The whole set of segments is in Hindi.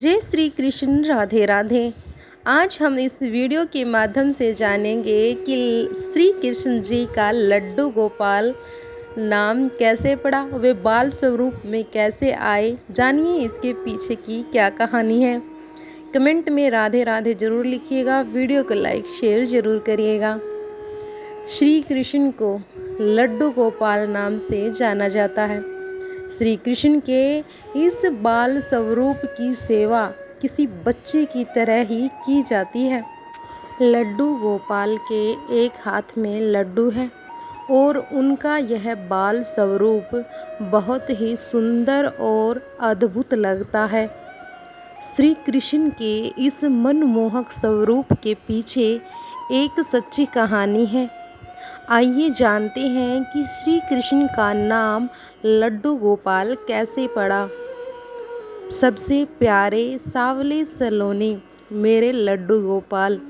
जय श्री कृष्ण। राधे राधे। आज हम इस वीडियो के माध्यम से जानेंगे कि श्री कृष्ण जी का लड्डू गोपाल नाम कैसे पड़ा, वे बाल स्वरूप में कैसे आए। जानिए इसके पीछे की क्या कहानी है। कमेंट में राधे राधे ज़रूर लिखिएगा, वीडियो को लाइक शेयर ज़रूर करिएगा। श्री कृष्ण को लड्डू गोपाल नाम से जाना जाता है। श्री कृष्ण के इस बाल स्वरूप की सेवा किसी बच्चे की तरह ही की जाती है। लड्डू गोपाल के एक हाथ में लड्डू है और उनका यह बाल स्वरूप बहुत ही सुंदर और अद्भुत लगता है। श्री कृष्ण के इस मनमोहक स्वरूप के पीछे एक सच्ची कहानी है। आइए जानते हैं कि श्री कृष्ण का नाम लड्डू गोपाल कैसे पड़ा। सबसे प्यारे सावले सलोने मेरे लड्डू गोपाल।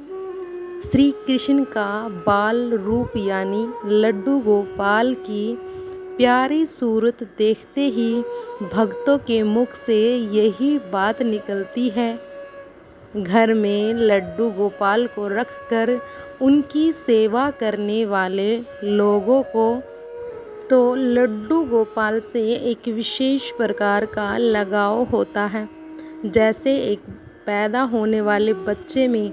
श्री कृष्ण का बाल रूप यानी लड्डू गोपाल की प्यारी सूरत देखते ही भक्तों के मुख से यही बात निकलती है। घर में लड्डू गोपाल को रखकर उनकी सेवा करने वाले लोगों को तो लड्डू गोपाल से एक विशेष प्रकार का लगाव होता है। जैसे एक पैदा होने वाले बच्चे में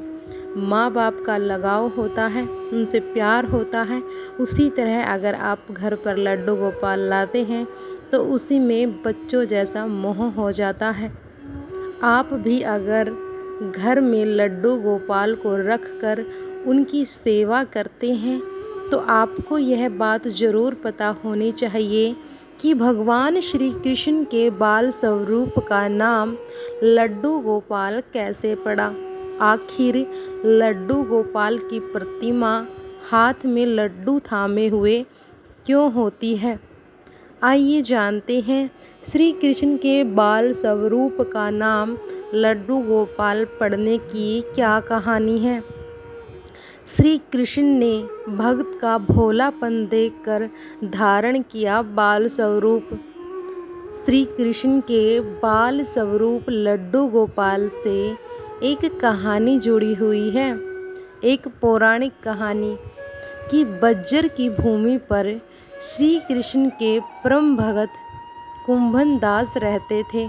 माँ बाप का लगाव होता है, उनसे प्यार होता है, उसी तरह अगर आप घर पर लड्डू गोपाल लाते हैं तो उसी में बच्चों जैसा मोह हो जाता है। आप भी अगर घर में लड्डू गोपाल को रखकर उनकी सेवा करते हैं तो आपको यह बात ज़रूर पता होनी चाहिए कि भगवान श्री कृष्ण के बाल स्वरूप का नाम लड्डू गोपाल कैसे पड़ा। आखिर लड्डू गोपाल की प्रतिमा हाथ में लड्डू थामे हुए क्यों होती है। आइए जानते हैं श्री कृष्ण के बाल स्वरूप का नाम लड्डू गोपाल पड़ने की क्या कहानी है। श्री कृष्ण ने भक्त का भोलापन देखकर धारण किया बाल स्वरूप। श्री कृष्ण के बाल स्वरूप लड्डू गोपाल से एक कहानी जुड़ी हुई है। एक पौराणिक कहानी कि बज्जर की भूमि पर श्री कृष्ण के परम भगत कुंभन दास रहते थे।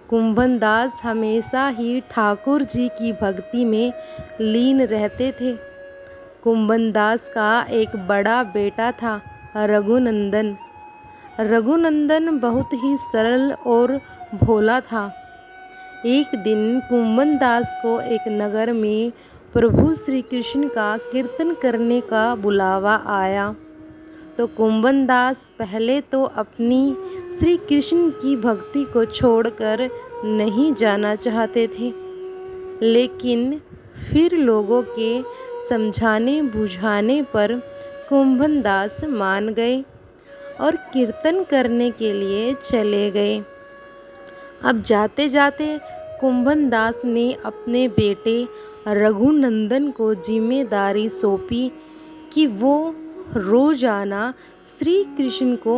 कुंभन दास हमेशा ही ठाकुर जी की भक्ति में लीन रहते थे। कुंभन दास का एक बड़ा बेटा था रघुनंदन। रघुनंदन बहुत ही सरल और भोला था। एक दिन कुंभन दास को एक नगर में प्रभु श्री कृष्ण का कीर्तन करने का बुलावा आया। तो कुंभन दास पहले तो अपनी श्री कृष्ण की भक्ति को छोड़कर नहीं जाना चाहते थे, लेकिन फिर लोगों के समझाने बुझाने पर कुंभन दास मान गए और कीर्तन करने के लिए चले गए। अब जाते जाते कुंभन दास ने अपने बेटे रघुनंदन को जिम्मेदारी सौंपी कि वो रोजाना श्री कृष्ण को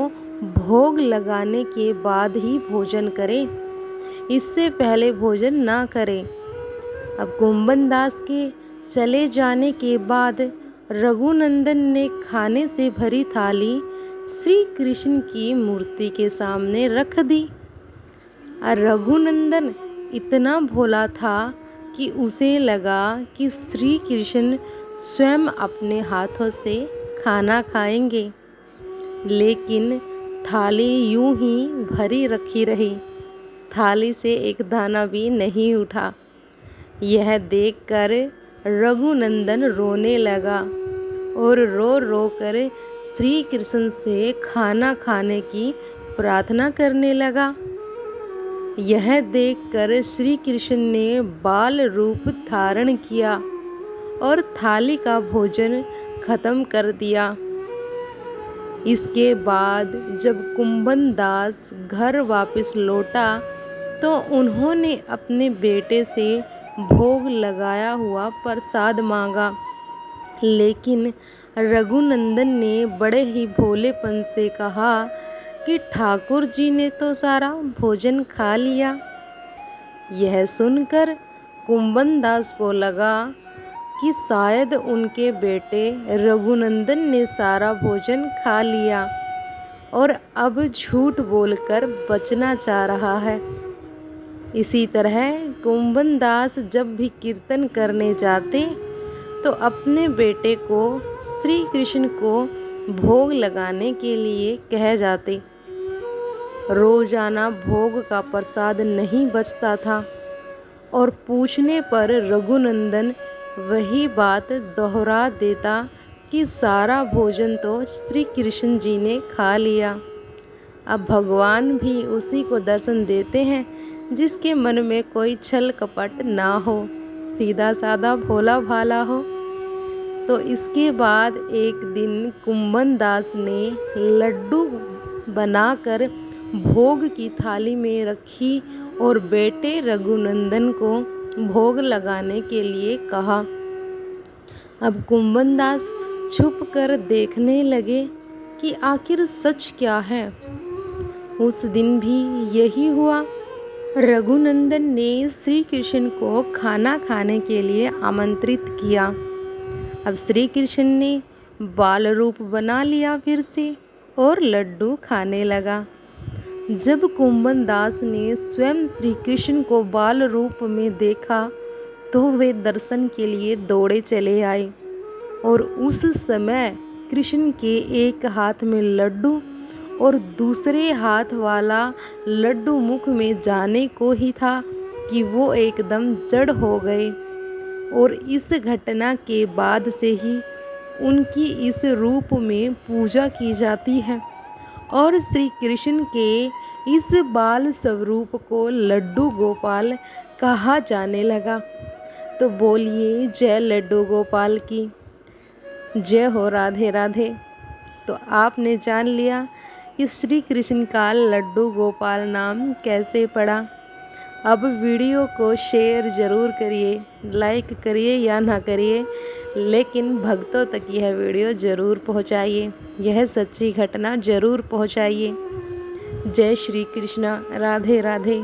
भोग लगाने के बाद ही भोजन करे, इससे पहले भोजन ना करे। अब कुंभन दास के चले जाने के बाद रघुनंदन ने खाने से भरी थाली श्री कृष्ण की मूर्ति के सामने रख दी। और रघुनंदन इतना भोला था कि उसे लगा कि श्री कृष्ण स्वयं अपने हाथों से खाना खाएंगे, लेकिन थाली यूं ही भरी रखी रही। थाली से एक दाना भी नहीं उठा। यह देखकर रघुनंदन रोने लगा और रो रो कर श्री कृष्ण से खाना खाने की प्रार्थना करने लगा। यह देखकर श्री कृष्ण ने बाल रूप धारण किया और थाली का भोजन खत्म कर दिया। इसके बाद जब कुंभन दास घर वापस लौटा तो उन्होंने अपने बेटे से भोग लगाया हुआ प्रसाद मांगा, लेकिन रघुनंदन ने बड़े ही भोलेपन से कहा कि ठाकुर जी ने तो सारा भोजन खा लिया। यह सुनकर कुंभन दास को लगा कि शायद उनके बेटे रघुनंदन ने सारा भोजन खा लिया और अब झूठ बोलकर बचना चाह रहा है। इसी तरह कुंभन दास जब भी कीर्तन करने जाते तो अपने बेटे को श्री कृष्ण को भोग लगाने के लिए कह जाते। रोजाना भोग का प्रसाद नहीं बचता था और पूछने पर रघुनंदन वही बात दोहरा देता कि सारा भोजन तो श्री कृष्ण जी ने खा लिया। अब भगवान भी उसी को दर्शन देते हैं जिसके मन में कोई छल कपट ना हो, सीधा साधा भोला भाला हो। तो इसके बाद एक दिन कुंभन दास ने लड्डू बनाकर भोग की थाली में रखी और बेटे रघुनंदन को भोग लगाने के लिए कहा। अब कुंभन दास छुप कर देखने लगे कि आखिर सच क्या है। उस दिन भी यही हुआ। रघुनंदन ने श्री कृष्ण को खाना खाने के लिए आमंत्रित किया। अब श्री कृष्ण ने बाल रूप बना लिया फिर से और लड्डू खाने लगा। जब कुंभन दास ने स्वयं श्री कृष्ण को बाल रूप में देखा तो वे दर्शन के लिए दौड़े चले आए और उस समय कृष्ण के एक हाथ में लड्डू और दूसरे हाथ वाला लड्डू मुख में जाने को ही था कि वो एकदम जड़ हो गए। और इस घटना के बाद से ही उनकी इस रूप में पूजा की जाती है और श्री कृष्ण के इस बाल स्वरूप को लड्डू गोपाल कहा जाने लगा। तो बोलिए जय लड्डू गोपाल की जय हो। राधे राधे। तो आपने जान लिया कि श्री कृष्ण का लड्डू गोपाल नाम कैसे पड़ा। अब वीडियो को शेयर ज़रूर करिए, लाइक करिए या ना करिए, लेकिन भक्तों तक यह वीडियो ज़रूर पहुंचाइए, यह सच्ची घटना ज़रूर पहुंचाइए। जय श्री कृष्ण। राधे राधे।